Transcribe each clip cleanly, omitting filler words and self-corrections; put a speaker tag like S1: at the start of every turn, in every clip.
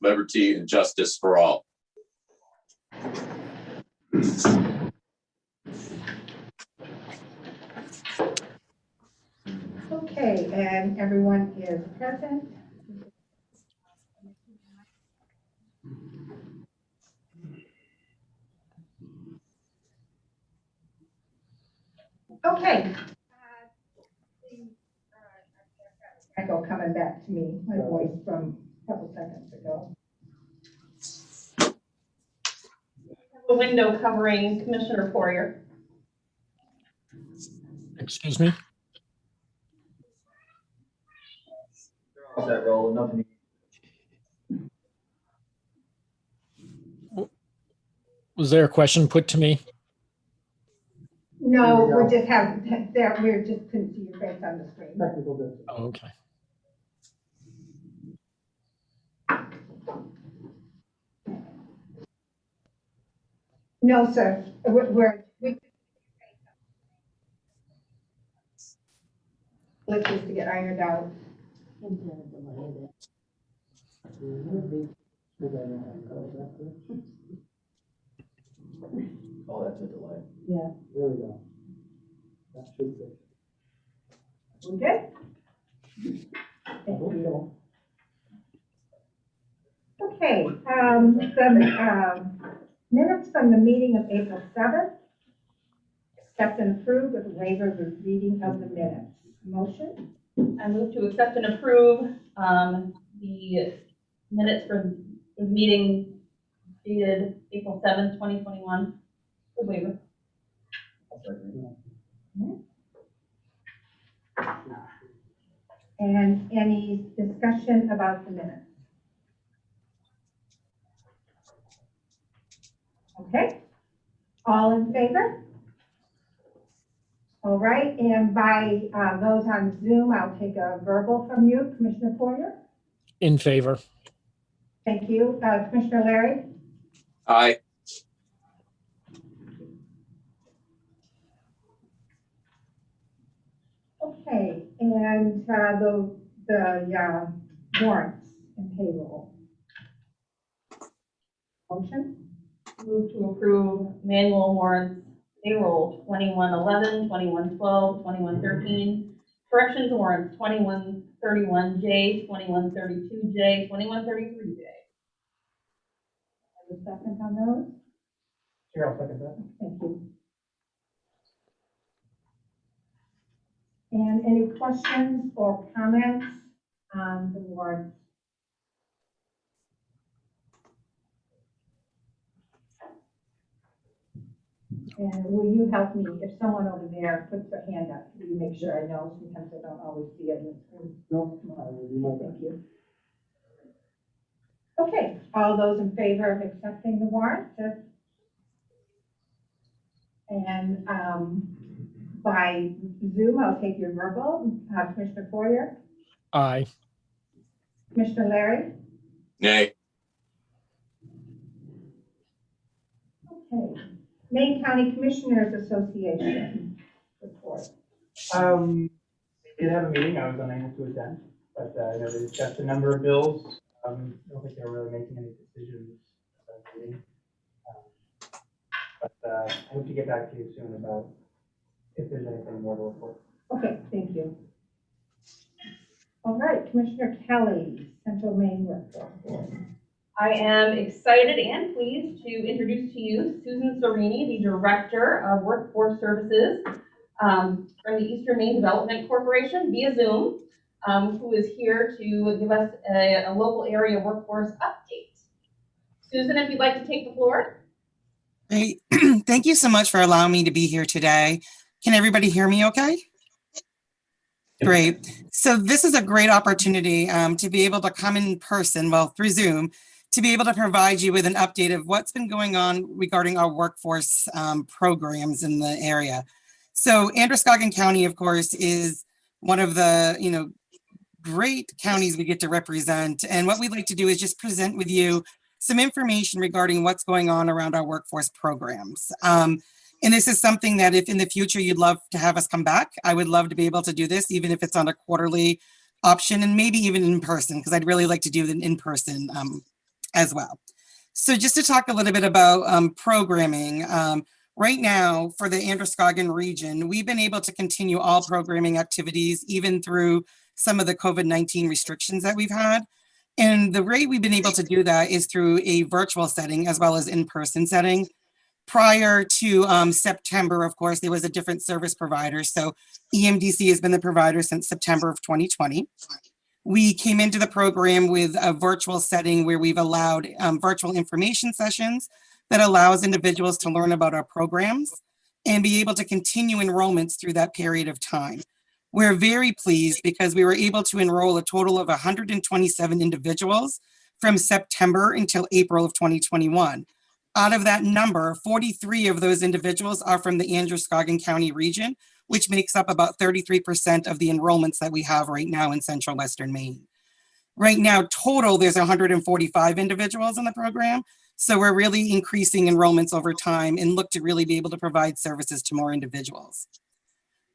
S1: liberty, and justice for all.
S2: Okay, and everyone is present. Okay. Echo coming back to me, my voice from a couple seconds ago.
S3: A window covering Commissioner Poirier.
S4: Excuse me?
S5: That role, nothing.
S4: Was there a question put to me?
S2: No, we're just having, we're just couldn't see your face on the screen.
S5: Technical difficulty.
S4: Oh, okay.
S2: No, sir, let's just to get ironed out.
S5: Oh, that's a delay.
S2: Yeah.
S5: There we go. That should be.
S2: We good? Thank you. Okay, the minutes from the meeting of April 7th. Accept and approve with a waiver of the reading of the minutes. Motion?
S3: I move to accept and approve the minutes for the meeting dated April 7th, 2021. The waiver.
S2: And any discussion about the minutes? Okay, all in favor? All right, and by those on Zoom, I'll take a verbal from you, Commissioner Poirier.
S4: In favor.
S2: Thank you. Commissioner Larry?
S1: Aye.
S2: Okay, and the warrants and payroll. Motion?
S3: Move to approve manual warrants payroll 2111, 2112, 2113. Corrections warrants 2131J, 2132J, 2133J.
S2: Have a second on those?
S5: Sure, I'll second that.
S2: Thank you. And any questions or comments on the warrants? And will you help me, if someone over there puts their hand up, will you make sure I know? Sometimes I don't always see it in the screen.
S5: No, I will do my best.
S2: Thank you. Okay, all those in favor of accepting the warrant? And by Zoom, I'll take your verbal. Commissioner Poirier,
S4: Aye.
S2: Commissioner Larry?
S1: Nay.
S2: Okay. Maine County Commissioners Association report.
S6: We did have a meeting. I was unable to attend, but I know they discussed a number of bills. I don't think they were really making any decisions at the meeting. But I hope to get back to you soon about if there's anything more to report.
S2: Okay, thank you. All right, Commissioner Kelly, Central Maine Workforce Board.
S3: I am excited and pleased to introduce to you Susan Sorini, the Director of Workforce Services from the Eastern Maine Development Corporation via Zoom, who is here to give us a local area workforce update. Susan, if you'd like to take the floor.
S7: Great. Thank you so much for allowing me to be here today. Can everybody hear me okay? Great. So this is a great opportunity to be able to come in person, well, through Zoom, to be able to provide you with an update of what's been going on regarding our workforce programs in the area. So Androscoggin County, of course, is one of the, great counties we get to represent. And what we'd like to do is just present with you some information regarding what's going on around our workforce programs. And this is something that if in the future you'd love to have us come back, I would love to be able to do this, even if it's on a quarterly option and maybe even in person, because I'd really like to do an in-person as well. So just to talk a little bit about programming, right now for the Androscoggin region, we've been able to continue all programming activities even through some of the COVID-19 restrictions that we've had. And the way we've been able to do that is through a virtual setting as well as in-person setting. Prior to September, of course, there was a different service provider. So EMDC has been the provider since September of 2020. We came into the program with a virtual setting where we've allowed virtual information sessions that allows individuals to learn about our programs and be able to continue enrollments through that period of time. We're very pleased because we were able to enroll a total of 127 individuals from September until April of 2021. Out of that number, 43 of those individuals are from the Androscoggin County region, which makes up about 33% of the enrollments that we have right now in Central Western Maine. Right now, total, there's 145 individuals in the program. So we're really increasing enrollments over time and look to really be able to provide services to more individuals.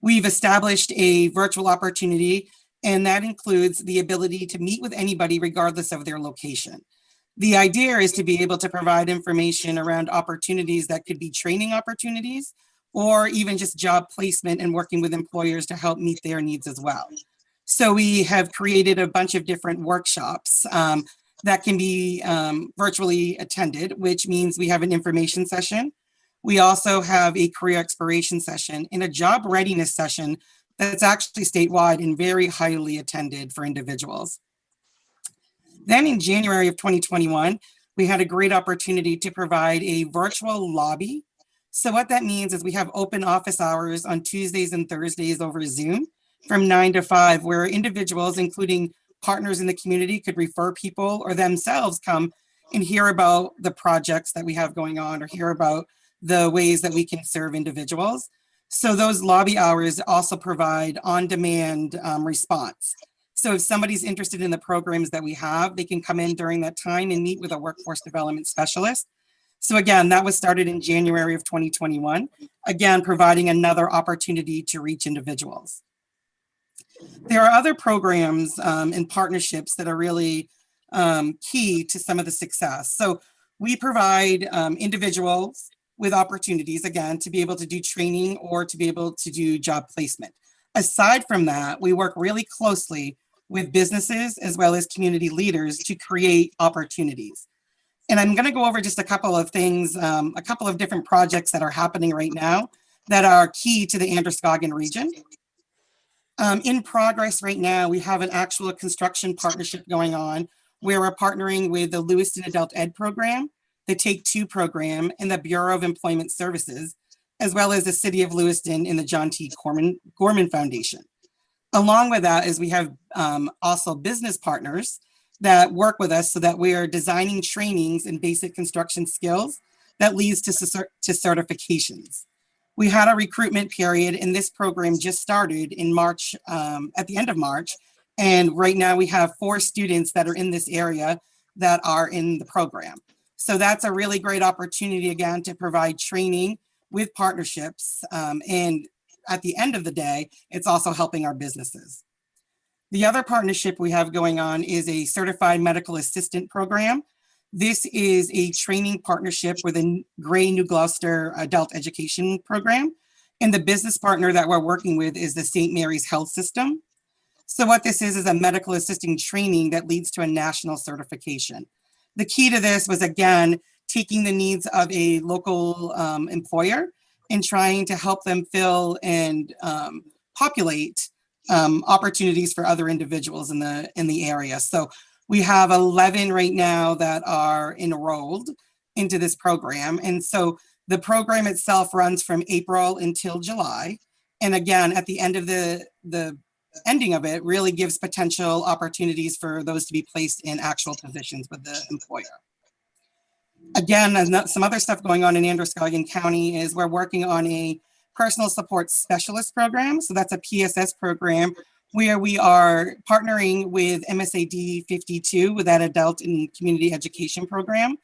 S7: We've established a virtual opportunity, and that includes the ability to meet with anybody regardless of their location. The idea is to be able to provide information around opportunities that could be training opportunities or even just job placement and working with employers to help meet their needs as well. So we have created a bunch of different workshops that can be virtually attended, which means we have an information session. We also have a career exploration session and a job readiness session that's actually statewide and very highly attended for individuals. Then in January of 2021, we had a great opportunity to provide a virtual lobby. So what that means is we have open office hours on Tuesdays and Thursdays over Zoom from 9 to 5, where individuals, including partners in the community, could refer people or themselves come and hear about the projects that we have going on or hear about the ways that we can serve individuals. So those lobby hours also provide on-demand response. So if somebody's interested in the programs that we have, they can come in during that time and meet with a workforce development specialist. So again, that was started in January of 2021, again, providing another opportunity to reach individuals. There are other programs and partnerships that are really key to some of the success. So we provide individuals with opportunities, again, to be able to do training or to be able to do job placement. Aside from that, we work really closely with businesses as well as community leaders to create opportunities. And I'm going to go over just a couple of things, a couple of different projects that are happening right now that are key to the Androscoggin region. In progress right now, we have an actual construction partnership going on where we're partnering with the Lewiston Adult Ed program, the Take Two program, and the Bureau of Employment Services, as well as the City of Lewiston and the John T. Gorman Foundation. Along with that is we have also business partners that work with us so that we are designing trainings in basic construction skills that leads to certifications. We had a recruitment period and this program just started in March, at the end of March. And right now we have 4 students that are in this area that are in the program. So that's a really great opportunity again to provide training with partnerships. And at the end of the day, it's also helping our businesses. The other partnership we have going on is a certified medical assistant program. This is a training partnership with a Gray New Gloucester adult education program. And the business partner that we're working with is the St. Mary's Health System. So what this is a medical assisting training that leads to a national certification. The key to this was, again, taking the needs of a local employer and trying to help them fill and populate opportunities for other individuals in the area. So we have 11 right now that are enrolled into this program. And so the program itself runs from April until July. And again, at the end of the ending of it really gives potential opportunities for those to be placed in actual positions with the employer. Again, some other stuff going on in Androscoggin County is we're working on a personal support specialist program. So that's a PSS program where we are partnering with MSAD 52 with that adult and community education program.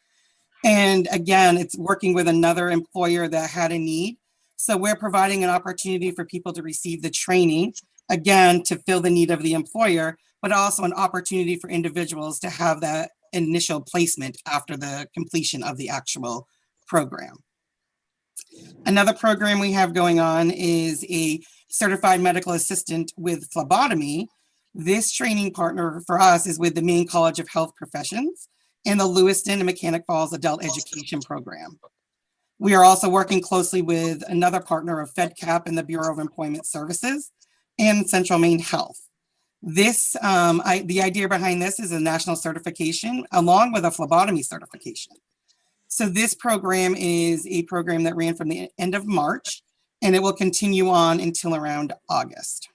S7: And again, it's working with another employer that had a need. So we're providing an opportunity for people to receive the training, again, to fill the need of the employer, but also an opportunity for individuals to have that initial placement after the completion of the actual program. Another program we have going on is a certified medical assistant with phlebotomy. This training partner for us is with the Maine College of Health Professions and the Lewiston and Mechanic Falls Adult Education Program. We are also working closely with another partner of FedCap and the Bureau of Employment Services and Central Maine Health. This, the idea behind this is a national certification along with a phlebotomy certification. So this program is a program that ran from the end of March, and it will continue on until around August.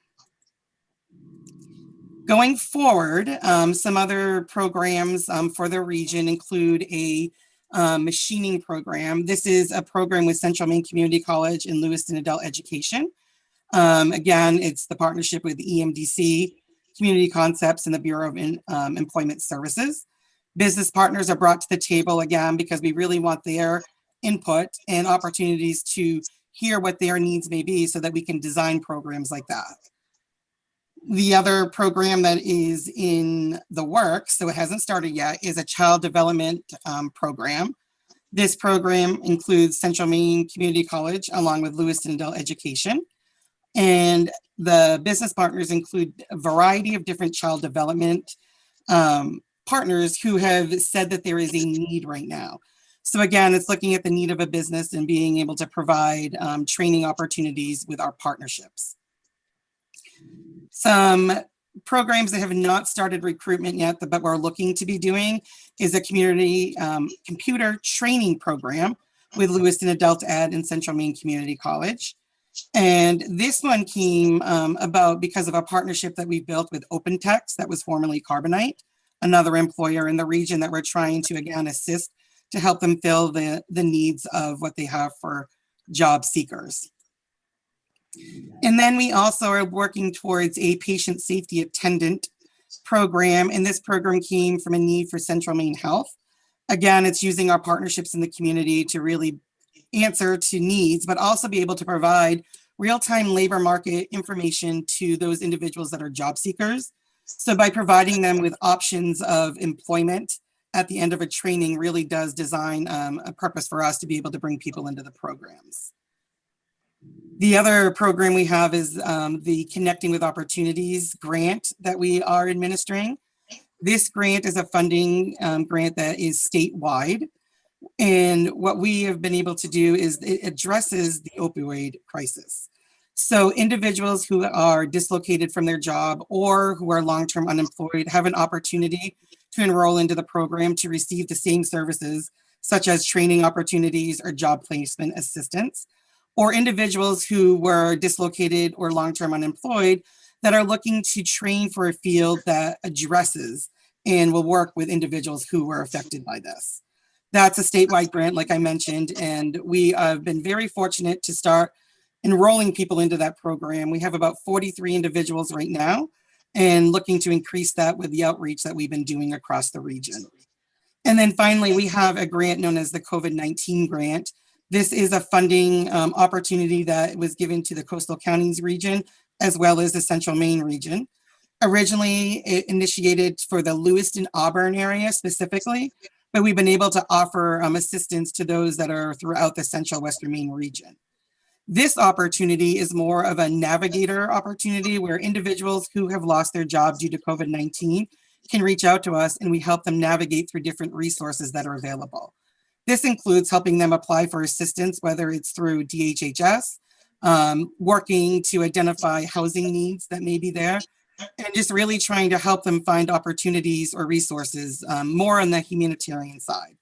S7: Going forward, some other programs for the region include a machining program. This is a program with Central Maine Community College and Lewiston Adult Education. Again, it's the partnership with EMDC, Community Concepts, and the Bureau of Employment Services. Business partners are brought to the table again because we really want their input and opportunities to hear what their needs may be so that we can design programs like that. The other program that is in the works, so it hasn't started yet, is a child development program. This program includes Central Maine Community College along with Lewiston Adult Education. And the business partners include a variety of different child development partners who have said that there is a need right now. So again, it's looking at the need of a business and being able to provide training opportunities with our partnerships. Some programs that have not started recruitment yet, but we're looking to be doing is a community computer training program with Lewiston Adult Ed and Central Maine Community College. And this one came about because of a partnership that we built with OpenText, that was formerly Carbonite, another employer in the region that we're trying to, again, assist to help them fill the needs of what they have for job seekers. And then we also are working towards a patient safety attendant program. And this program came from a need for Central Maine Health. Again, it's using our partnerships in the community to really answer to needs, but also be able to provide real-time labor market information to those individuals that are job seekers. So by providing them with options of employment at the end of a training really does design a purpose for us to be able to bring people into the programs. The other program we have is the Connecting with Opportunities grant that we are administering. This grant is a funding grant that is statewide. And what we have been able to do is it addresses the opioid crisis. So individuals who are dislocated from their job or who are long-term unemployed have an opportunity to enroll into the program to receive the same services, such as training opportunities or job placement assistance, or individuals who were dislocated or long-term unemployed that are looking to train for a field that addresses and will work with individuals who were affected by this. That's a statewide grant, like I mentioned, and we have been very fortunate to start enrolling people into that program. We have about 43 individuals right now and looking to increase that with the outreach that we've been doing across the region. And then finally, we have a grant known as the COVID-19 grant. This is a funding opportunity that was given to the Coastal Counties region as well as the Central Maine region. Originally, it initiated for the Lewiston Auburn area specifically, but we've been able to offer assistance to those that are throughout the Central Western Maine region. This opportunity is more of a navigator opportunity where individuals who have lost their job due to COVID-19 can reach out to us and we help them navigate through different resources that are available. This includes helping them apply for assistance, whether it's through DHHS, working to identify housing needs that may be there, and just really trying to help them find opportunities or resources more on the humanitarian side.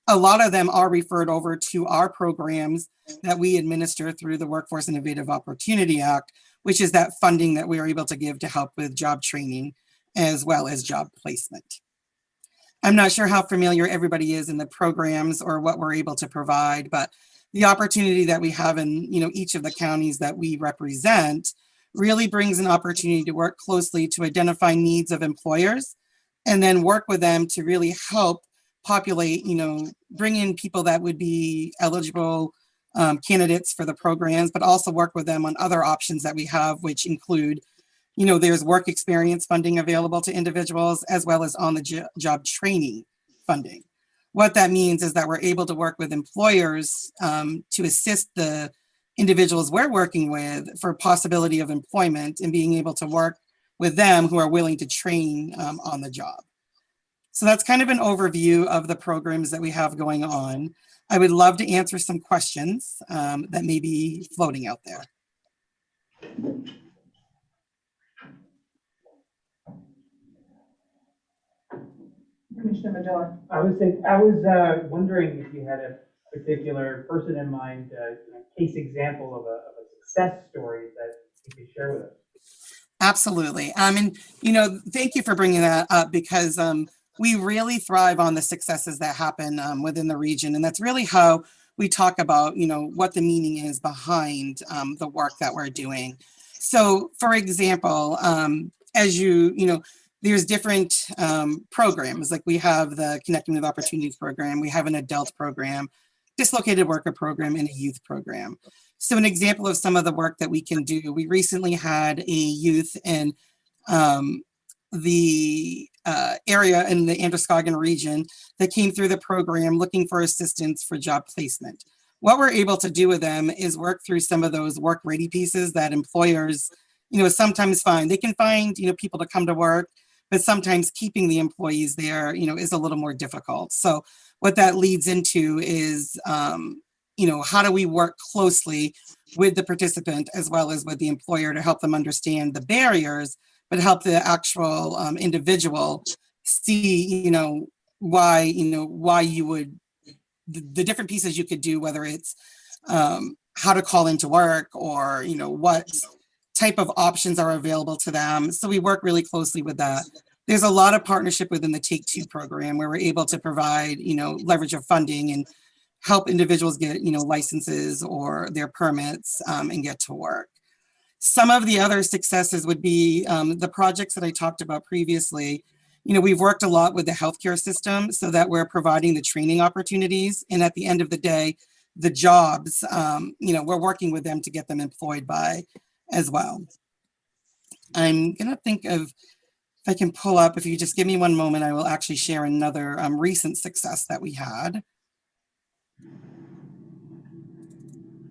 S7: A lot of them are referred over to our programs that we administer through the Workforce Innovative Opportunity Act, which is that funding that we are able to give to help with job training as well as job placement. I'm not sure how familiar everybody is in the programs or what we're able to provide, but the opportunity that we have in each of the counties that we represent really brings an opportunity to work closely to identify needs of employers and then work with them to really help populate, bring in people that would be eligible candidates for the programs, but also work with them on other options that we have, which include, there's work experience funding available to individuals as well as on the job training funding. What that means is that we're able to work with employers to assist the individuals we're working with for possibility of employment and being able to work with them who are willing to train on the job. So that's kind of an overview of the programs that we have going on. I would love to answer some questions that may be floating out there.
S2: Commissioner Medora.
S6: I was wondering if you had a particular person in mind, a case example of a success story that you could share with us.
S7: Absolutely. And, you know, thank you for bringing that up because we really thrive on the successes that happen within the region. And that's really how we talk about, you know, what the meaning is behind the work that we're doing. So, for example, as you know, there's different programs, like we have the Connecting with Opportunities program, we have an adult program, dislocated worker program, and a youth program. So an example of some of the work that we can do, we recently had a youth in the area in the Androscoggin region that came through the program looking for assistance for job placement. What we're able to do with them is work through some of those work ready pieces that employers, you know, sometimes find. They can find, you know, people to come to work, but sometimes keeping the employees there, you know, is a little more difficult. So what that leads into is, you know, how do we work closely with the participant as well as with the employer to help them understand the barriers, but help the actual individual see, you know, why you would, the different pieces you could do, whether it's how to call into work or, you know, what type of options are available to them. So we work really closely with that. There's a lot of partnership within the Take Two program where we're able to provide, you know, leverage of funding and help individuals get, you know, licenses or their permits and get to work. Some of the other successes would be the projects that I talked about previously. You know, we've worked a lot with the healthcare system so that we're providing the training opportunities. And at the end of the day, the jobs, you know, we're working with them to get them employed by as well. I'm gonna think of, if I can pull up, if you just give me one moment, I will actually share another recent success that we had.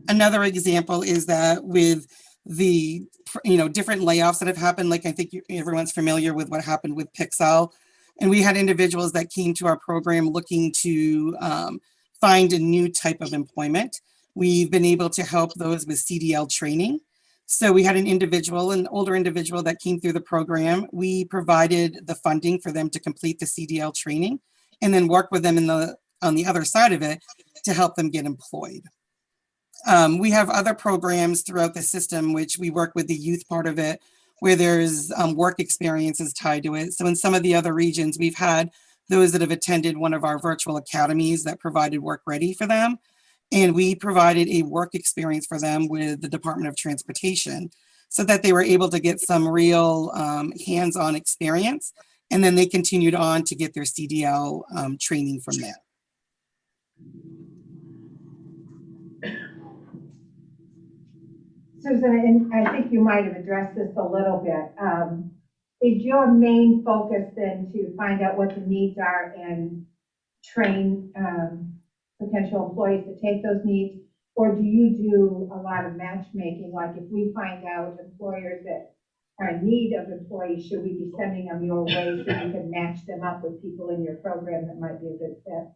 S7: Another example is that with the, you know, different layoffs that have happened, like I think everyone's familiar with what happened with Pixel, and we had individuals that came to our program looking to find a new type of employment. We've been able to help those with CDL training. So we had an older individual that came through the program. We provided the funding for them to complete the CDL training and then work with them on the other side of it to help them get employed. We have other programs throughout the system, which we work with the youth part of it, where there's work experiences tied to it. So in some of the other regions, we've had those that have attended one of our virtual academies that provided work ready for them. And we provided a work experience for them with the Department of Transportation so that they were able to get some real hands-on experience. And then they continued on to get their CDL training from there.
S2: Susan, and I think you might have addressed this a little bit. Is your main focus then to find out what the needs are and train potential employees to take those needs? Or do you do a lot of matchmaking? Like if we find out employers that are in need of employees, should we be sending them your way so you can match them up with people in your program that might be a good fit?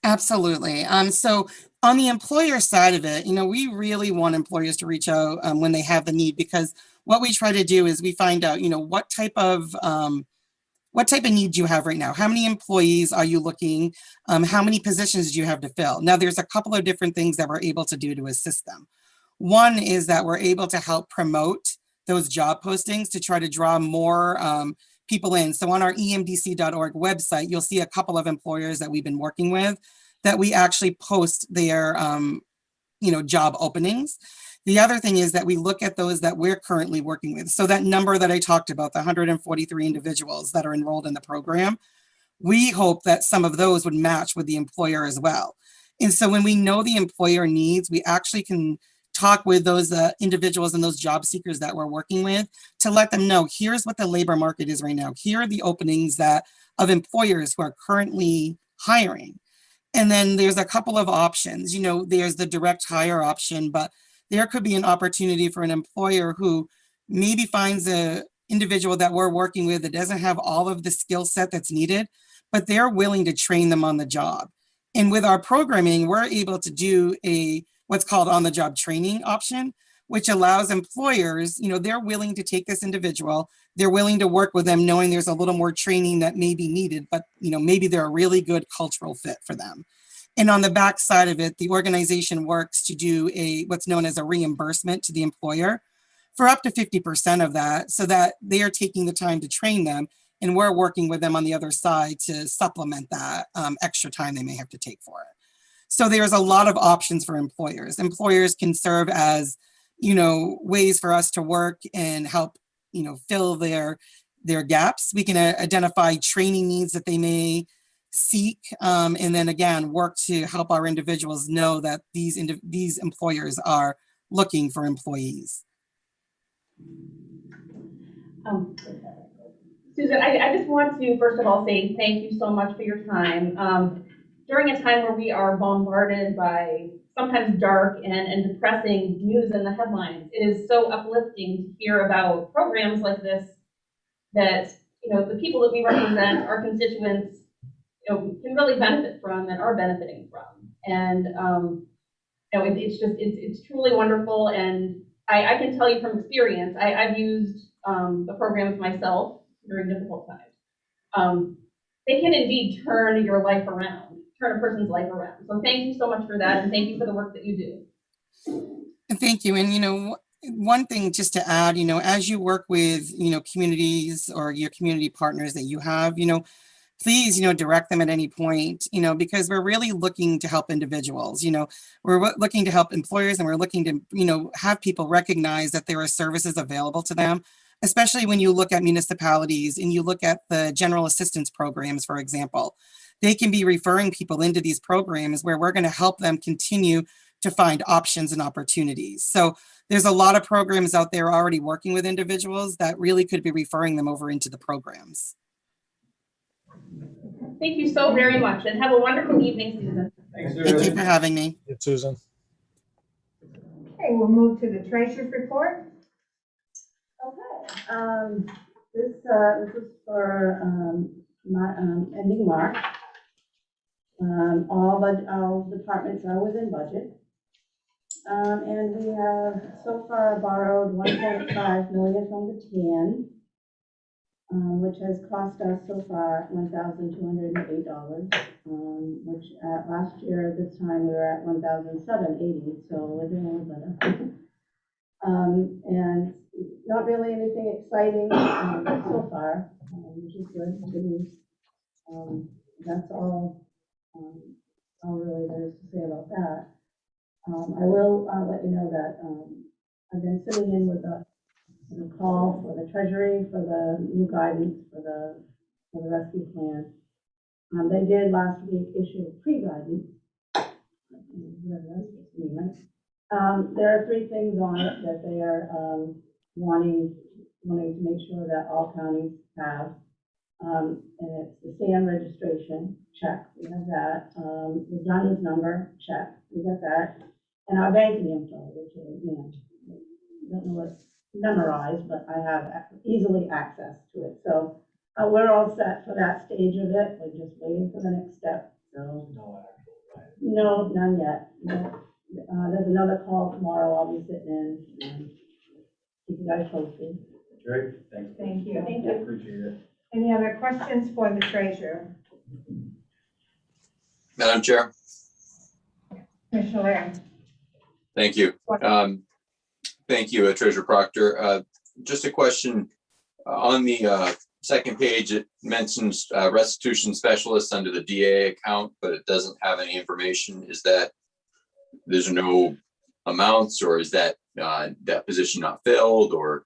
S7: Absolutely. So on the employer side of it, you know, we really want employers to reach out when they have the need, because what we try to do is we find out, you know, what type of need do you have right now? How many employees are you looking? How many positions do you have to fill? Now, there's a couple of different things that we're able to do to assist them. One is that we're able to help promote those job postings to try to draw more people in. So on our emdc.org website, you'll see a couple of employers that we've been working with that we actually post their, you know, job openings. The other thing is that we look at those that we're currently working with. So that number that I talked about, the 143 individuals that are enrolled in the program, we hope that some of those would match with the employer as well. And so when we know the employer needs, we actually can talk with those individuals and those job seekers that we're working with to let them know, here's what the labor market is right now. Here are the openings that of employers who are currently hiring. And then there's a couple of options. There's the direct hire option, but there could be an opportunity for an employer who maybe finds a individual that we're working with that doesn't have all of the skill set that's needed, but they're willing to train them on the job. And with our programming, we're able to do what's called on-the-job training option, which allows employers, they're willing to take this individual, they're willing to work with them knowing there's a little more training that may be needed, but maybe they're a really good cultural fit for them. And on the back side of it, the organization works to do what's known as a reimbursement to the employer for up to 50% of that, so that they are taking the time to train them, and we're working with them on the other side to supplement that extra time they may have to take for it. So there's a lot of options for employers. Employers can serve as, ways for us to work and help, fill their gaps. We can identify training needs that they may seek, and then again, work to help our individuals know that these employers are looking for employees.
S3: Susan, I just want to, first of all, say thank you so much for your time. During a time where we are bombarded by sometimes dark and depressing news in the headlines, it is so uplifting to hear about programs like this that, the people that we represent, our constituents, can really benefit from and are benefiting from. And, it's truly wonderful. And I can tell you from experience, I've used the programs myself during difficult times. They can indeed turn your life around, turn a person's life around. So thank you so much for that, and thank you for the work that you do.
S7: Thank you. And, one thing just to add, as you work with, communities or your community partners that you have, please, direct them at any point, because we're really looking to help individuals. We're looking to help employers, and we're looking to, have people recognize that there are services available to them, especially when you look at municipalities and you look at the general assistance programs, for example. They can be referring people into these programs where we're going to help them continue to find options and opportunities. So there's a lot of programs out there already working with individuals that really could be referring them over into the programs.
S3: Thank you so very much, and have a wonderful evening, Susan.
S6: Thanks,
S7: Thank you
S6: Susan.
S7: for having me.
S4: Susan.
S2: Okay, we'll move to the treasurer's report.
S8: Okay, this is for, ending March. All departments are within budget. And we have so far borrowed 1.5 million from the TAN, which has cost us so far $1,208, which at last year, this time we were at $1,780, so we're doing a little better. And not really anything exciting so far, which is good news. That's all really there is to say about that. I will let you know that I've been sitting in with a call for the Treasury for the new guidance for the rescue plan. They did last week issue a pre-guidance. Whatever that's supposed to mean, right? There are 3 things on it that they are wanting to make sure that all counties have. And it's the SAM registration, check, we have that. The DUNS number, check, we got that. And our banking info, which is, don't know what's memorized, but I have easily access to it. So we're all set for that stage of it. We're just waiting for the next step. So no, none yet. No. There's another call tomorrow. I'll be sitting in and keep you guys posted.
S5: Great, thanks.
S2: Thank you.
S3: Thank you.
S5: Appreciate it.
S2: Any other questions for the treasurer?
S1: Madam Chair,
S2: Commissioner Ware?
S1: thank you. Thank you, Treasurer Proctor. Just a question. On the second page, it mentions restitution specialist under the DA account, but it doesn't have any information. Is that there's no amounts, or is that that position not filled, or?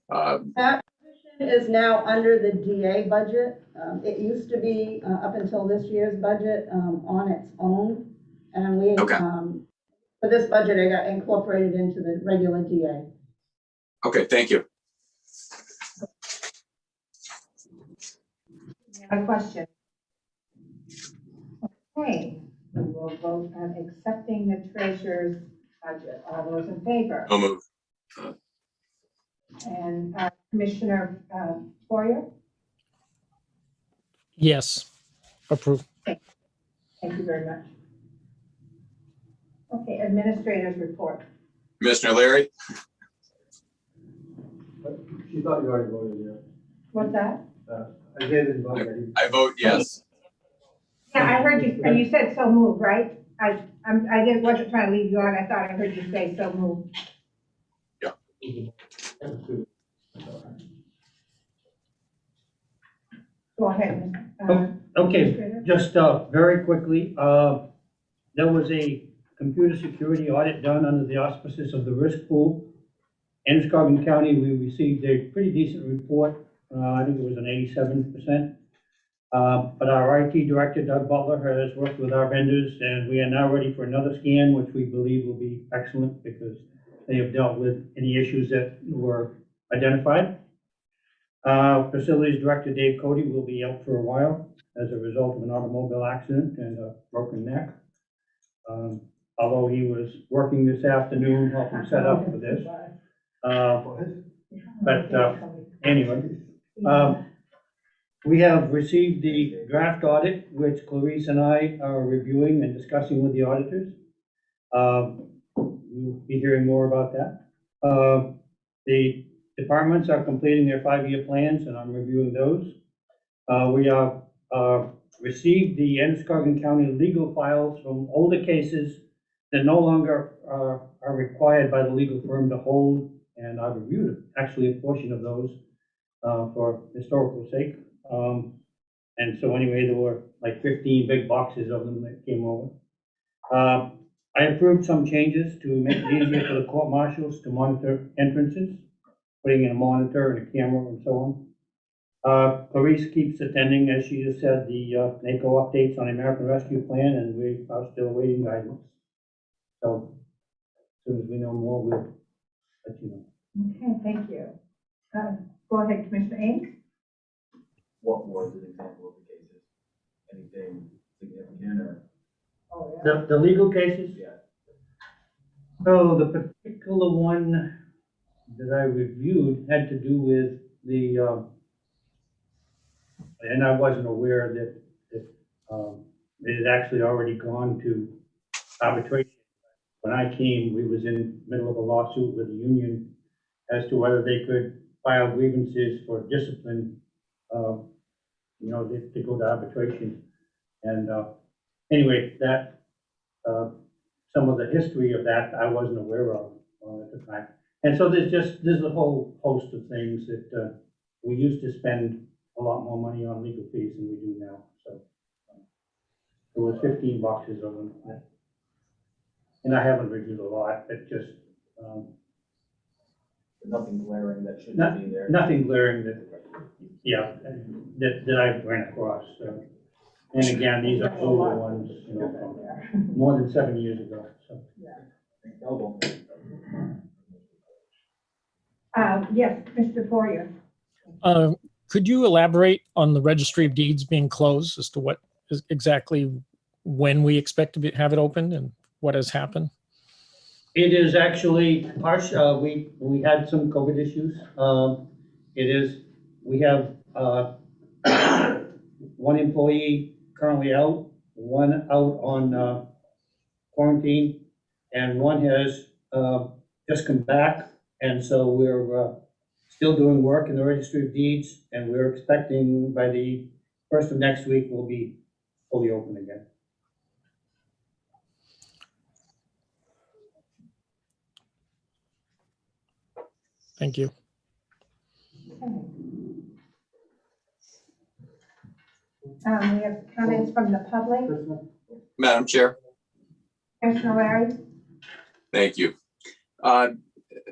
S8: That position is now under the DA budget. It used to be up until this year's budget on its own. And we,
S1: Okay.
S8: for this budget, it got incorporated into the regular DA.
S1: Okay, thank you.
S2: Any other question? Okay, we will vote on accepting the treasurer's budget. All those in favor?
S1: So move.
S2: And Commissioner Poirier?
S4: Yes. Approve.
S2: Thank you very much. Okay, administrators report.
S1: Commissioner Larry?
S5: She thought you already voted, yeah.
S2: What's that?
S5: I didn't vote yet.
S1: I vote yes.
S2: Yeah, I heard you, you said so moved, right? I wasn't trying to leave you on. I thought I heard you say so moved. Go ahead.
S9: Okay,
S2: Administrator.
S9: just very quickly, there was a computer security audit done under the auspices of the risk pool. In Androscoggin County, we received a pretty decent report. I think it was an 87%. But our IT director, Doug Butler, has worked with our vendors, and we are now ready for another scan, which we believe will be excellent because they have dealt with any issues that were identified. Facilities Director Dave Cody will be out for a while as a result of an automobile accident and a broken neck. Although he was working this afternoon, helping set up for this. Anyway, we have received the draft audit, which Clarice and I are reviewing and discussing with the auditors. We'll be hearing more about that. The departments are completing their 5-year plans, and I'm reviewing those. We have received the Androscoggin County legal files from older cases that no longer are required by the legal firm to hold, and I've reviewed actually a portion of those for historical sake. And so anyway, there were like 15 big boxes of them that came over. I approved some changes to make it easier for the court marshals to monitor entrances, putting in a monitor and a camera and so on. Clarice keeps attending, as she has said, the NACO updates on the American Rescue Plan, and we are still awaiting guidance. So as soon as we know more, we'll let you know.
S2: Okay, thank you. Go ahead, Commissioner Ames.
S5: What was an example of the cases? Anything significant or?
S2: Oh, yeah.
S9: The legal cases?
S5: Yeah.
S9: So the particular one that I reviewed had to do with the, and I wasn't aware that it had actually already gone to arbitration. When I came, we was in the middle of a lawsuit with the union as to whether they could file grievances for discipline, to go to arbitration. And anyway, that some of the history of that I wasn't aware of at the time. And so there's a whole host of things that we used to spend a lot more money on legal fees than we do now. So there was 15 boxes of them. And I haven't reviewed a lot, but just
S5: Nothing glaring that shouldn't be there.
S9: nothing glaring that I ran across. So. And again, these are older ones, from more than 7 years ago. So.
S2: Yes, Mr. Poirier.
S4: Could you elaborate on the Registry of Deeds being closed as to what is exactly when we expect to have it opened and what has happened?
S9: It is actually partial. We had some COVID issues. We have one employee currently out, one out on quarantine, and one has just come back. And so we're still doing work in the Registry of Deeds, and we're expecting by the first of next week we'll be fully open again.
S4: Thank you.
S2: We have comments from the public.
S1: Madam Chair?
S2: Commissioner Larry?
S1: Thank you.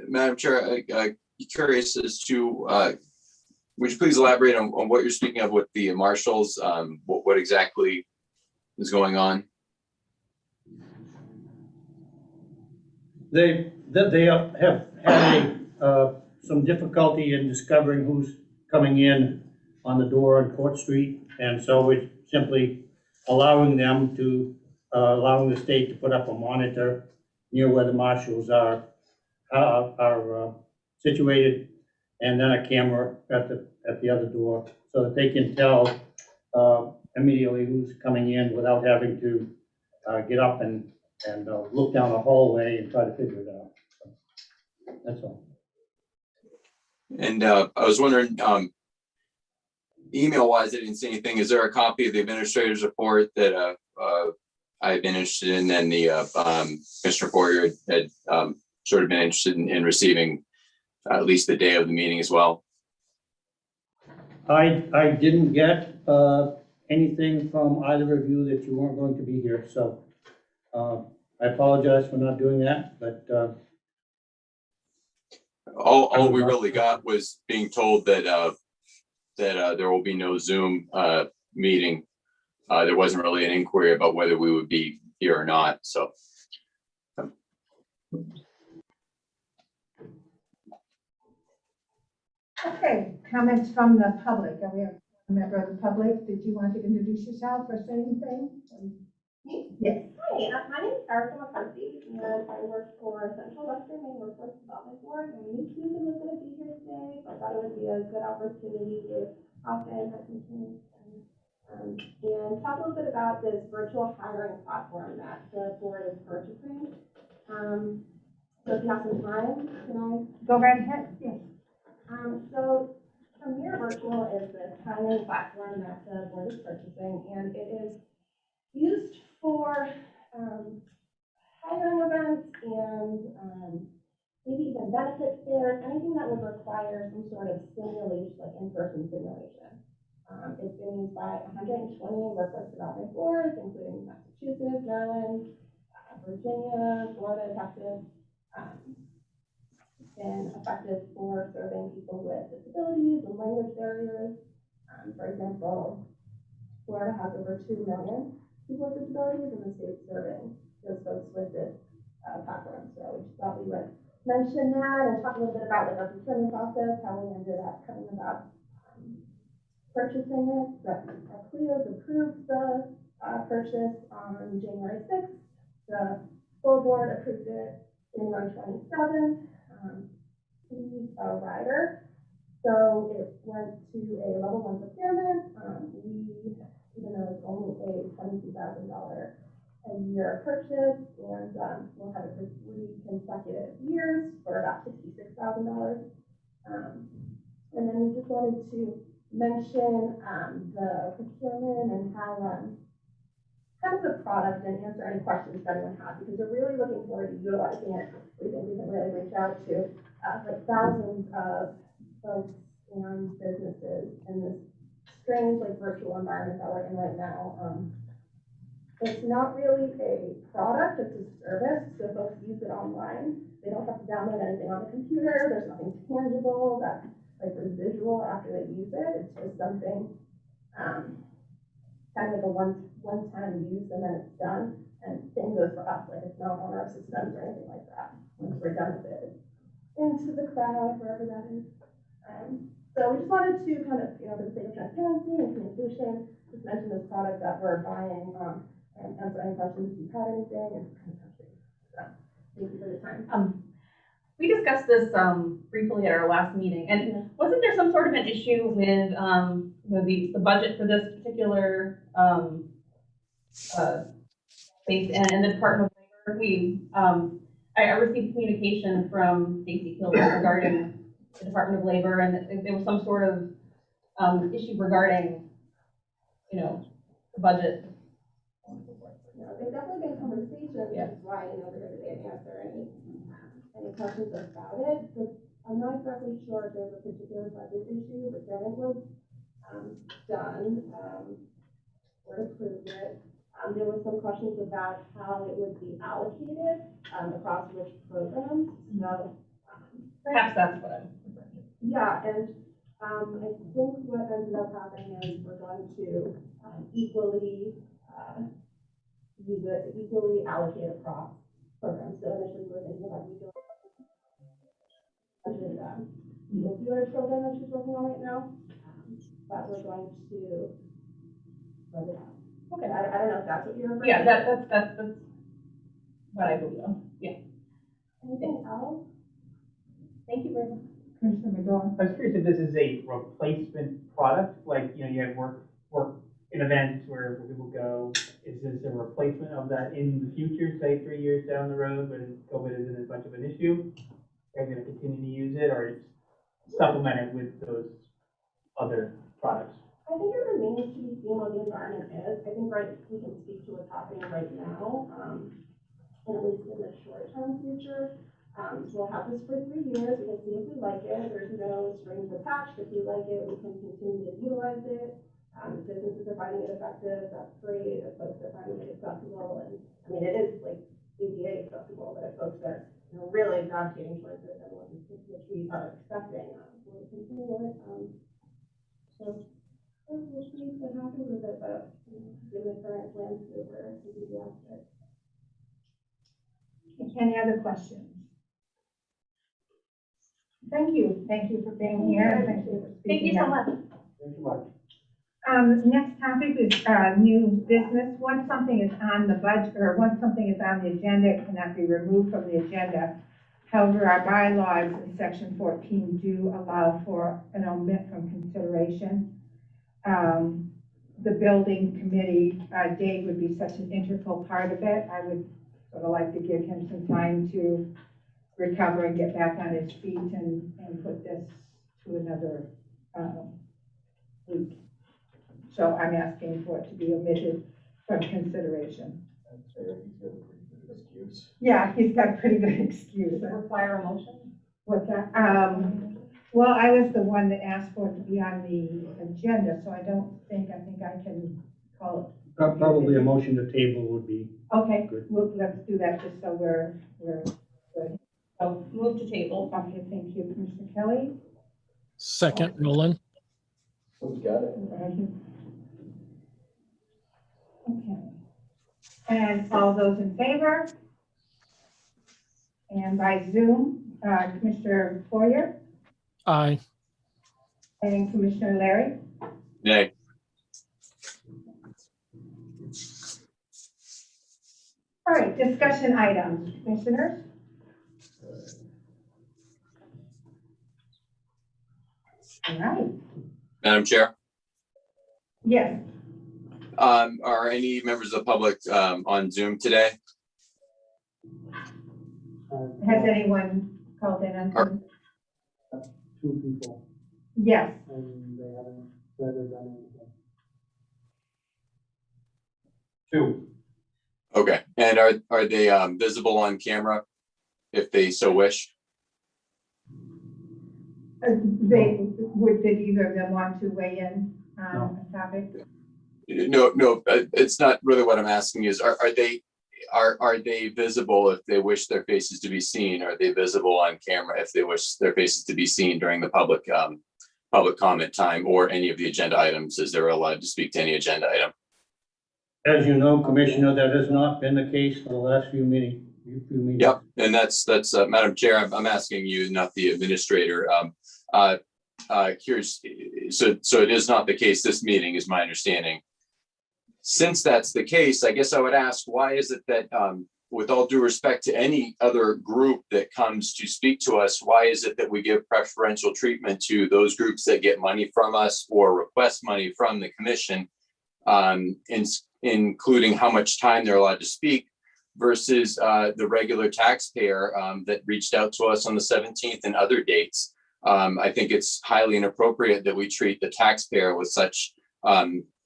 S1: Madam Chair, I'm curious as to, would you please elaborate on what you're speaking of with the marshals? What exactly is going on?
S9: They have had some difficulty in discovering who's coming in on the door on Court Street, and so we simply allowing them to, allowing the state to put up a monitor near where the marshals are situated, and then a camera at the other door, so that they can tell immediately who's coming in without having to get up and look down the hallway and try to figure it out. So, that's all.
S1: And I was wondering, email wise, I didn't see anything. Is there a copy of the administrator's report that I've been interested in, and the Commissioner Poirier had sort of been interested in receiving at least the day of the meeting as well?
S9: I didn't get anything from either of you that you weren't going to be here, so I apologize for not doing that, but
S1: All we really got was being told that there will be no Zoom meeting. There wasn't really an inquiry about whether we would be here or not, so.
S2: Okay, comments from the public. We have a member of the public. Did you want to introduce yourself or say anything?
S10: Me?
S2: Yes.
S10: Hi, my name is Erica McCarthy, and I work for Central Western Maine Workforce Development Board. I knew Susan was going to be here today, so I thought it would be a good opportunity to hop in, have some chance, and talk a little bit about this virtual hiring platform that the board is purchasing. So if you have some time, can I?
S2: Go right ahead. Yes.
S10: So Premier Virtual is this hiring platform that the board is purchasing, and it is used for hiring events and maybe even benefit fairs, anything that would require some sort of simulation, like in-person simulation. It's been used by 120 workforce development boards, including Massachusetts, Maryland, Virginia, Florida, Texas. It's been effective for serving people with disabilities and language barriers. For example, Florida has over 2 million people with disabilities, and the state's serving those folks with this platform. So we just thought we would mention that and talk a little bit about like our procurement process, how we ended up coming about purchasing it. That Cleo's approved the purchase on January 6th. The full board approved it January 27th. He's a rider, so it went to a level 1 procurement. Even though it's only a $22,000 a year purchase, and we'll have it for 3 consecutive years for about $66,000. And then we just wanted to mention the procurement and how the product, and answer any questions that anyone has, because we're really looking forward to utilizing it. We think we can really reach out to like thousands of folks and businesses in this strange like virtual environment that we're in right now. It's not really a product, it's a service, so folks use it online. They don't have to download anything on the computer. There's nothing tangible that's like residual after they use it. It's just something kind of like a one-time use, and then it's done. And same goes for us, like it's not on our systems or anything like that. Once we're done with it, into the cloud, wherever that is. So we just wanted to kind of, for the sake of transparency and communication, just mention this product that we're buying, and answer any questions if you've had anything, and kind of touch base. So thank you for the time.
S3: We discussed this briefly at our last meeting, and wasn't there some sort of an issue with the budget for this particular space and the Department of Labor? I received communication from Stacey Kilmer regarding the Department of Labor, and there was some sort of issue regarding, the budget.
S10: There's definitely been conversations, which is why, we're here today to answer any questions about it. But I'm not exactly sure if there's a particular budget issue, but then it was done, or approved it. There were some questions about how it would be allocated across which programs. So
S3: Perhaps that's what I'm referring to.
S10: yeah, and I think what ended up happening is we're going to equally use it, equally allocate across programs. So initially we were thinking about the opioid program that she's working on right now, but we're going to spread it out.
S3: Okay.
S10: I don't know if that's what you're referring to.
S3: Yeah, that's what I believe of. Yeah.
S10: Anything else? Thank you very much.
S2: Commissioner Medora?
S6: I was curious if this is a replacement product, like, you have work an event where people go, is this a replacement of that in the future, say 3 years down the road when COVID isn't as much of an issue? Are you gonna continue to use it or it's supplemented with those other products?
S10: I think it remains to be seen what the environment is. I think we can speak to what's happening right now, and at least in the short-term future. So we'll have this for 3 years. We can see if we like it. There's no strings attached. If we like it, we can continue to utilize it. If businesses are finding it effective, that's great. If folks are finding it accessible, and I mean, it is like ADA accessible, but if folks are really gravitating towards it, then which we are expecting, we'll continue it. So we'll see what happens with it, but given the current landscape, we're enthusiastic.
S2: Any other questions? Thank you for being here. Thank you for
S3: Thank you
S2: speaking
S3: so
S2: up.
S3: much.
S6: Thank you much.
S2: Next topic is, new business. Once something is on the budget, or once something is on the agenda, it cannot be removed from the agenda. However, our bylaws in section 14 do allow for an omit from consideration. The building committee, Dave would be such an integral part of it. I would sort of like to give him some time to recover and get back on his feet and put this to another, week. So I'm asking for it to be omitted from consideration.
S5: I'd say he's got a pretty good excuse.
S2: Yeah, he's got a pretty good excuse.
S3: Does it require a motion?
S2: What's that? Well, I was the one that asked for it to be on the agenda, so I think I can call
S9: Probably a motion to table would be
S2: it. Okay,
S9: good.
S2: well, let's do that just so we're good.
S3: So move to table.
S2: Okay, thank you, Commissioner Kelly.
S4: Second, Roland.
S5: Who's got it?
S2: Okay. And all those in favor? And by Zoom, Commissioner Poirier
S4: Aye.
S2: and Commissioner Larry?
S1: Nay.
S2: All right, discussion items, commissioners? All right,
S1: Madam Chair,
S2: yes,
S1: are any members of the public on Zoom today?
S2: has anyone called in on Zoom?
S6: 2 people,
S2: Yes,
S6: and they haven't said or done anything. 2.
S1: Okay, and are they visible on camera if they so wish?
S2: did either of them want to weigh in on a topic?
S1: No, it's not really what I'm asking is, are they visible if they wish their faces to be seen? Are they visible on camera if they wish their faces to be seen during the public comment time or any of the agenda items, as they're allowed to speak to any agenda item?
S9: As you know, Commissioner, that has not been the case for the last few meetings.
S1: Yep, and that's Madam Chair, I'm asking you, not the administrator. Here's, so it is not the case this meeting, is my understanding. Since that's the case, I guess I would ask, why is it that, with all due respect to any other group that comes to speak to us, why is it that we give preferential treatment to those groups that get money from us or request money from the commission, including how much time they're allowed to speak, versus the regular taxpayer that reached out to us on the 17th and other dates? I think it's highly inappropriate that we treat the taxpayer with such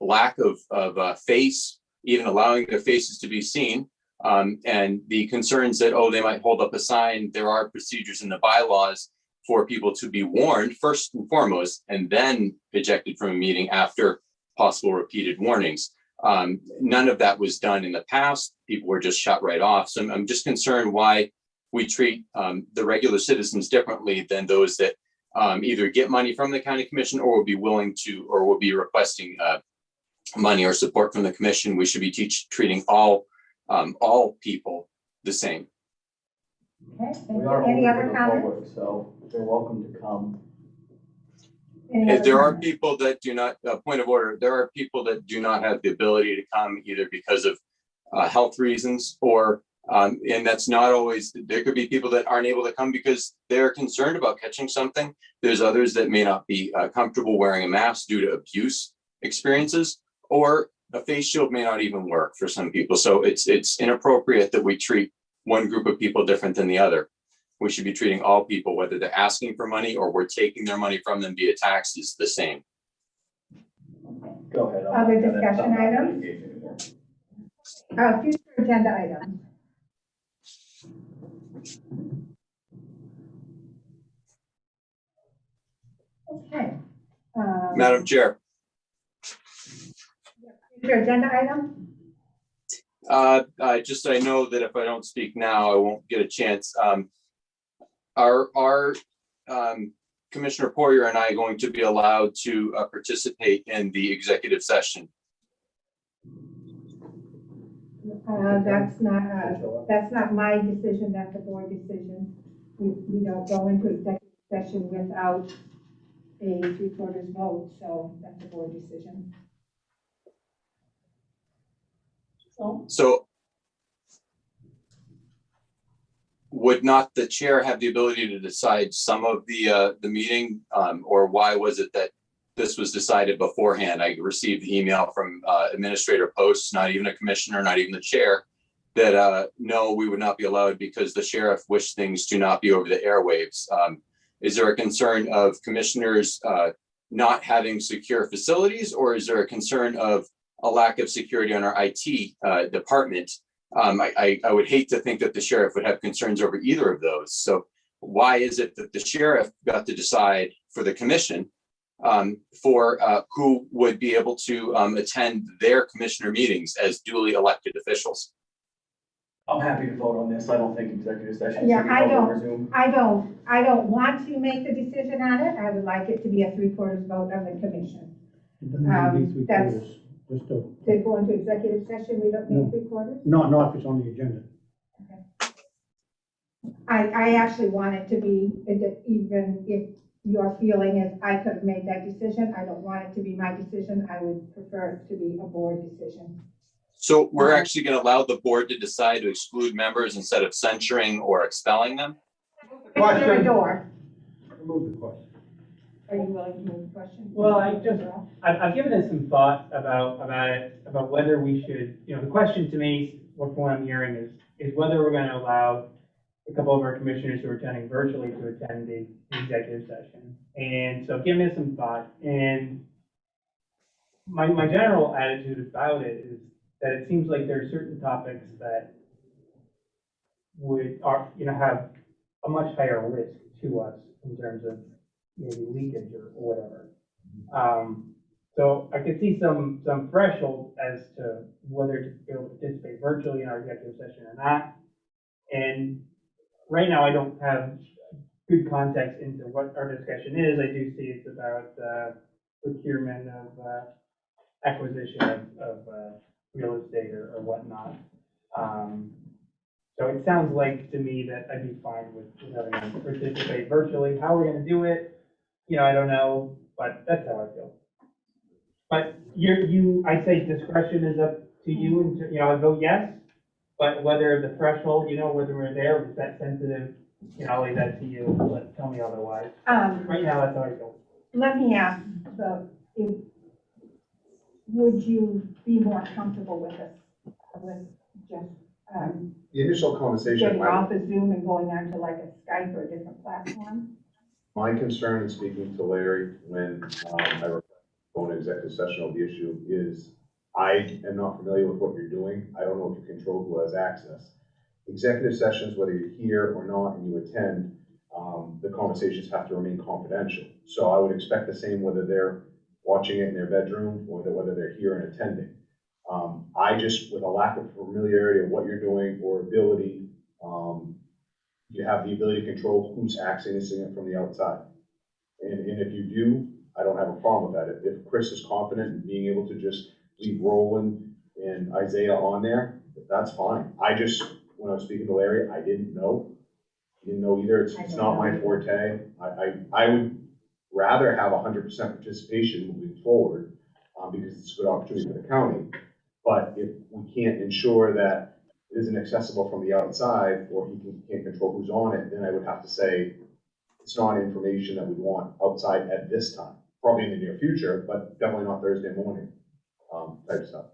S1: lack of face, even allowing their faces to be seen. And the concerns that, they might hold up a sign. There are procedures in the bylaws for people to be warned first and foremost, and then ejected from a meeting after possible repeated warnings. None of that was done in the past. People were just shut right off. So I'm just concerned why we treat the regular citizens differently than those that either get money from the county commission or will be willing to, or will be requesting money or support from the commission. We should be treating all people the same.
S2: Okay, thank
S5: We
S2: you.
S5: are
S2: Any
S5: open
S2: other
S5: to the
S2: comments?
S5: public, so they're welcome to come.
S2: Any other
S1: There are
S2: comments?
S1: people that do not, point of order, there are people that do not have the ability to come either because of health reasons or, and that's not always, there could be people that aren't able to come because they're concerned about catching something. There's others that may not be comfortable wearing a mask due to abuse experiences, or a face shield may not even work for some people. So it's inappropriate that we treat one group of people different than the other. We should be treating all people, whether they're asking for money or we're taking their money from them via taxes, the same.
S5: Go ahead.
S2: Other discussion items? Future agenda items. Okay.
S1: Madam Chair,
S2: Future agenda item?
S1: I know that if I don't speak now, I won't get a chance. Are Commissioner Poirier and I going to be allowed to participate in the executive session?
S2: That's not my decision, that's the board decision. We don't go into executive session without a 3/4 vote, so that's a board decision.
S1: So would not the chair have the ability to decide some of the meeting? Or why was it that this was decided beforehand? I received the email from Administrator Post, not even a commissioner, not even the chair, that no, we would not be allowed because the sheriff wished things to not be over the airwaves. Is there a concern of commissioners not having secure facilities, or is there a concern of a lack of security on our IT department? I would hate to think that the sheriff would have concerns over either of those. So why is it that the sheriff got to decide for the commission for who would be able to attend their commissioner meetings as duly elected officials?
S5: I'm happy to vote on this. I don't think executive session
S2: Yeah,
S5: should be
S2: I
S5: held
S2: don't-
S5: over Zoom.
S2: I don't want to make the decision on it. I would like it to be a 3/4 vote of the commission.
S9: It doesn't have to be
S2: That's-
S9: 3/4, just to,
S2: To go into executive session, we don't need 3/4?
S9: not if it's on the agenda.
S2: I actually want it to be, even if your feeling is I could have made that decision, I don't want it to be my decision. I would prefer it to be a board decision.
S1: So we're actually going to allow the board to decide to exclude members instead of censuring or expelling them?
S2: Is there a door?
S9: Remove the question.
S2: Are you willing to move the question?
S6: Well, I've given it some thought about it, about whether we should, the question to me, what I'm hearing is whether we're going to allow a couple of our commissioners who are attending virtually to attend the executive session. And so give me some thought. And my general attitude about it is that it seems like there are certain topics that have a much higher risk to us in terms of maybe leakage or whatever. So I could see some threshold as to whether to be able to participate virtually in our executive session or not. And right now, I don't have good context into what our discussion is. I do see it's about procurement of acquisition of real estate or whatnot. So it sounds like to me that I'd be fine with having them participate virtually. How we're gonna do it, I don't know, but that's how I feel. But I say discretion is up to you, and I vote yes, but whether the threshold, whether we're there, is that sensitive, I'll leave that to you, tell me otherwise. Right now, that's how I feel.
S2: Let me ask, would you be more comfortable with just,
S11: The initial conversation,
S2: getting off of Zoom and going on to like a Skype or a different platform?
S11: my concern in speaking to Larry when I request going to executive session of the issue is I am not familiar with what you're doing. I don't know if you control who has access. Executive sessions, whether you're here or not and you attend, the conversations have to remain confidential. So I would expect the same whether they're watching it in their bedroom or whether they're here and attending. I just, with a lack of familiarity of what you're doing or ability, you have the ability to control who's accessing it from the outside. And if you do, I don't have a problem with that. If Chris is confident in being able to just leave Roland and Isaiah on there, that's fine. When I was speaking to Larry, I didn't know. He didn't know either. It's not my forte. I would rather have 100% participation moving forward, because it's a good opportunity for the county. But if we can't ensure that it isn't accessible from the outside, or can't control who's on it, then I would have to say it's not information that we want outside at this time. Probably in the near future, but definitely not Thursday morning, type stuff.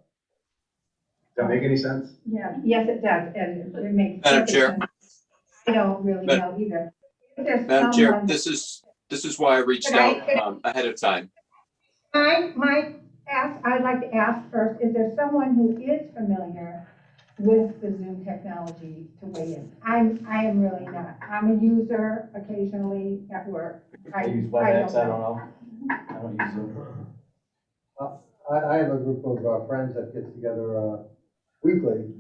S11: Does that make any sense?
S2: Yeah, yes, it does, and it makes
S1: Madam
S2: perfect
S1: Chair.
S2: sense. I don't really know either. If there's
S1: Madam Chair,
S2: someone-
S1: this is why I reached
S2: Could I-
S1: out ahead of time.
S2: I'd like to ask first, is there someone who is familiar with the Zoom technology to weigh in? I am really not. I'm a user occasionally at work.
S5: I use WebEx, I don't know. I don't use Zoom.
S12: I have a group of friends that get together weekly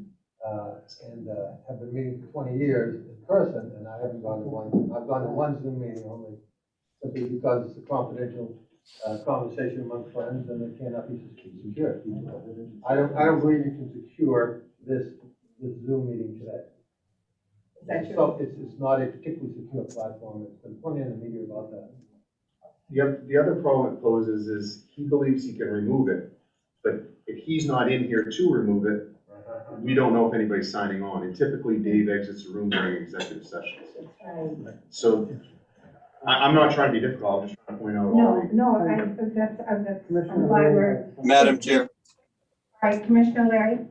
S12: and have been meeting for 20 years in person, and I haven't gone to one. I've gone to one Zoom meeting only, simply because it's a confidential conversation among friends, and it cannot be secure. I don't believe you can secure this Zoom meeting today.
S2: That's true.
S12: So it's not a particularly secure platform. There's been plenty in the media about that.
S11: The other problem it poses is he believes he can remove it, but if he's not in here to remove it, we don't know if anybody's signing on. And typically Dave exits the room during executive sessions. So I'm not trying to be difficult, I'm just trying to point out all the.
S2: I'm glad we're.
S1: Madam Chair.
S2: All right, Commissioner Larry?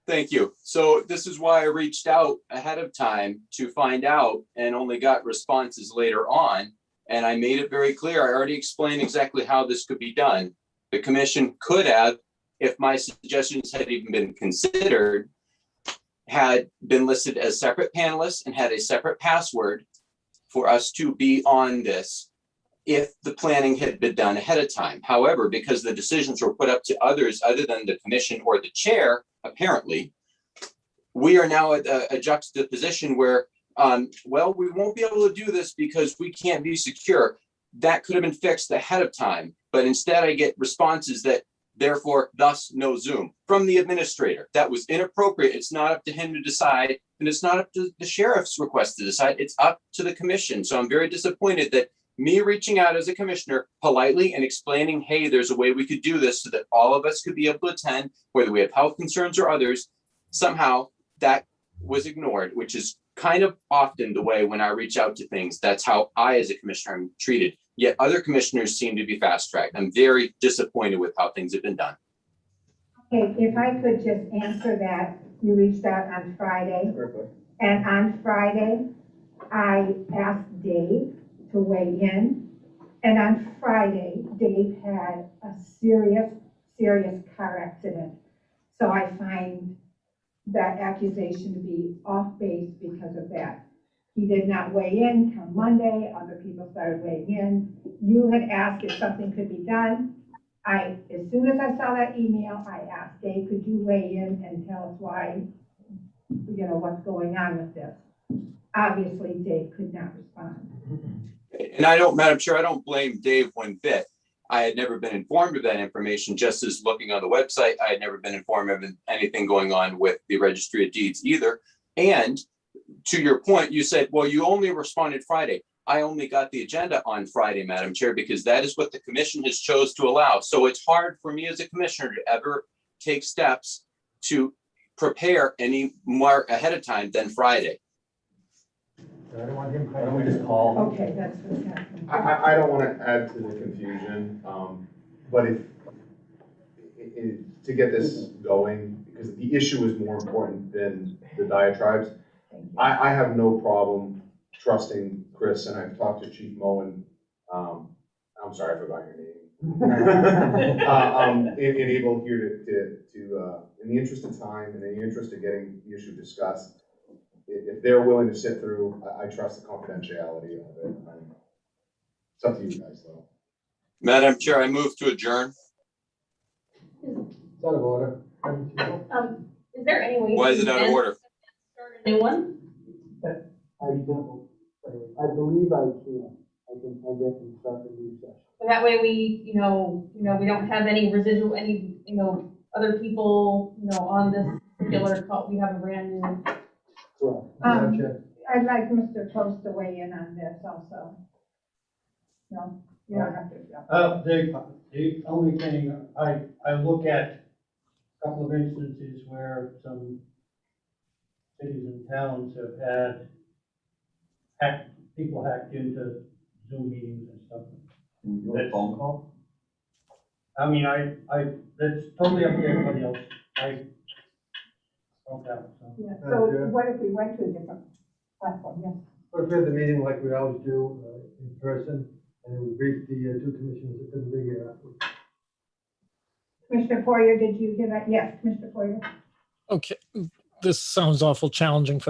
S1: Thank you. So this is why I reached out ahead of time to find out and only got responses later on. And I made it very clear. I already explained exactly how this could be done. The commission could have, if my suggestions had even been considered, had been listed as separate panelists and had a separate password for us to be on this if the planning had been done ahead of time. However, because the decisions were put up to others other than the commission or the chair, apparently, we are now at a juxtaposition where, well, we won't be able to do this because we can't be secure. That could have been fixed ahead of time, but instead I get responses that therefore, thus no Zoom from the administrator. That was inappropriate. It's not up to him to decide, and it's not up to the sheriff's request to decide. It's up to the commission. So I'm very disappointed that me reaching out as a commissioner politely and explaining, hey, there's a way we could do this so that all of us could be able to attend, whether we have health concerns or others, somehow that was ignored, which is kind of often the way when I reach out to things, that's how I, as a commissioner, am treated. Yet other commissioners seem to be fast-tracked. I'm very disappointed with how things have been done.
S2: Okay, if I could just answer that, you reached out on Friday. And on Friday, I asked Dave to weigh in. And on Friday, Dave had a serious car accident. So I find that accusation to be off base because of that. He did not weigh in come Monday. Other people started weighing in. You had asked if something could be done. As soon as I saw that email, I asked Dave, could you weigh in and tell us why, what's going on with this? Obviously, Dave could not respond.
S1: And I don't, Madam Chair, I don't blame Dave one bit. I had never been informed of that information, just as looking on the website, I had never been informed of anything going on with the Registry of Deeds either. And to your point, you said, well, you only responded Friday. I only got the agenda on Friday, Madam Chair, because that is what the commission has chose to allow. So it's hard for me as a commissioner to ever take steps to prepare any more ahead of time than Friday.
S5: I don't want him, why don't we just call?
S2: Okay, that's what's happening.
S11: I don't want to add to the confusion, but to get this going, because the issue is more important than the diatribes. I have no problem trusting Chris, and I've talked to Chief Moen. I'm sorry, I forgot your name. And able here to in the interest of time and in the interest of getting the issue discussed, if they're willing to sit through, I trust the confidentiality of it. It's up to you guys, though.
S1: Madam Chair, I move to adjourn.
S12: It's out of order.
S3: Is there any way?
S1: Why
S3: we
S1: is it
S3: can
S1: out of order?
S3: Start a new one?
S12: I believe I can. I can start a new session.
S3: So that way we, we don't have any residual, other people, on this particular call. We have a brand new.
S12: Correct.
S2: I'd like Mr. Post to weigh in on this also. No? You don't have to, yeah.
S9: The only thing, I look at a couple of instances where some cities and towns have had people hacked into Zoom meetings and stuff.
S5: Can you do a phone call?
S9: I mean, that's totally up to everybody else. I don't doubt, so.
S2: Yeah,
S12: Madam
S2: so
S12: Chair?
S2: what if we went to a different platform, yes?
S12: What if we had the meeting like we always do, in person, and then we brief the two commissioners that couldn't be here afterwards?
S2: Commissioner Poirier, did you hear that? Yes, Commissioner Poirier.
S4: Okay, this sounds awful challenging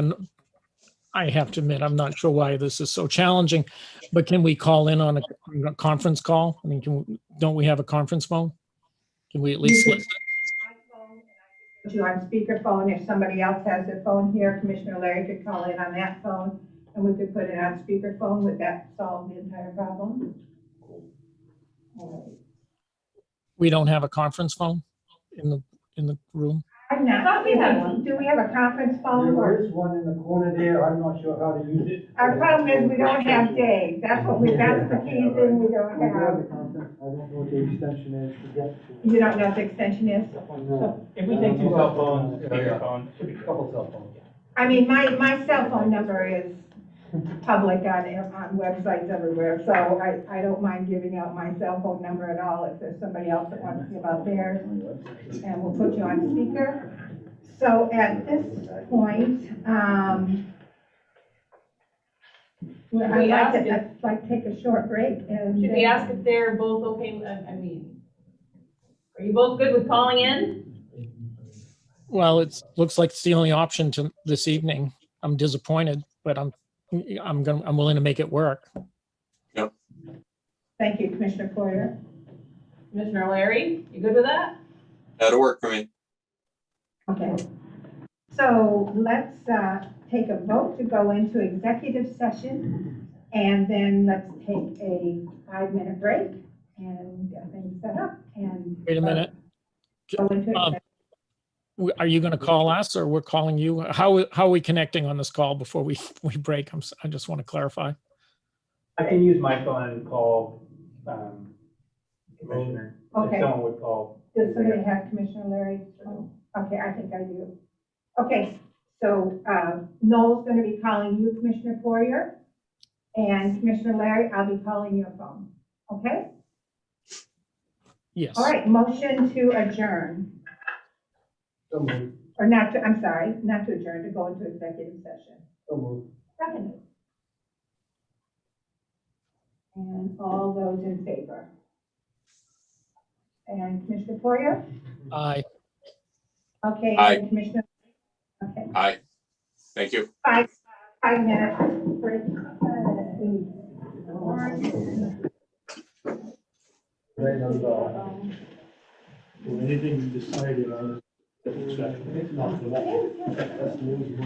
S4: I have to admit, I'm not sure why this is so challenging, but can we call in on a conference call? I mean, don't we have a conference phone? Can we at least
S2: You
S4: listen?
S2: Put you on speakerphone. If somebody else has their phone here, Commissioner Larry could call in on that phone, and we could put it on speakerphone. Would that solve the entire problem? All right.
S4: We don't have a conference phone in the room?
S2: I'm not.
S3: I thought we had one.
S2: Do we have a conference phone?
S9: There
S2: or-
S9: is one in the corner there, I'm not sure how to use it.
S2: Our problem is we don't have Dave. That's the key thing we don't have.
S12: conference, I don't know what the extension is to get to.
S2: You don't know what the extension is?
S6: If we take two cell phones, speakerphone, should be good.
S12: Couple cell phones.
S2: I mean, my cell phone number is public on websites everywhere, so I don't mind giving out my cell phone number at all if there's somebody else that wants to give out theirs, and we'll put you on speaker. So at this point, well, I'd like to take a short break and.
S3: Should we ask if they're both okay? I mean, are you both good with calling in?
S4: Well, looks like it's the only option to this evening. I'm disappointed, but I'm willing to make it work.
S2: Thank you, Commissioner Poirier.
S3: Commissioner Larry, you good with that?
S1: That'll work for me.
S2: Okay. So let's take a vote to go into executive session, and then let's take a 5-minute break and get things set up and.
S4: Wait a minute.
S2: Go into
S4: Um,
S2: executive.
S4: Are you going to call us or we're calling you? How are we connecting on this call before we break? I just want to clarify.
S6: I can use my phone and call, Commissioner, if
S2: Okay.
S6: someone would call.
S2: Does somebody have Commissioner Larry's phone? Okay, I think I do. Okay, so Noel's going to be calling you, Commissioner Poirier, and Commissioner Larry, I'll be calling your phone. Okay?
S4: Yes.
S2: All right, motion to adjourn,
S12: So moved,
S2: or not to, I'm sorry, not to adjourn, to go into executive session.
S12: so moved.
S2: Seconded. And all those in favor? And Commissioner Poirier?
S4: Aye.
S2: Okay,
S1: Aye.
S2: and Commissioner? Okay,
S1: Aye. Thank you.
S2: 5 minutes break.
S12: Right on the ball.
S9: Anything decided on
S12: That's the news,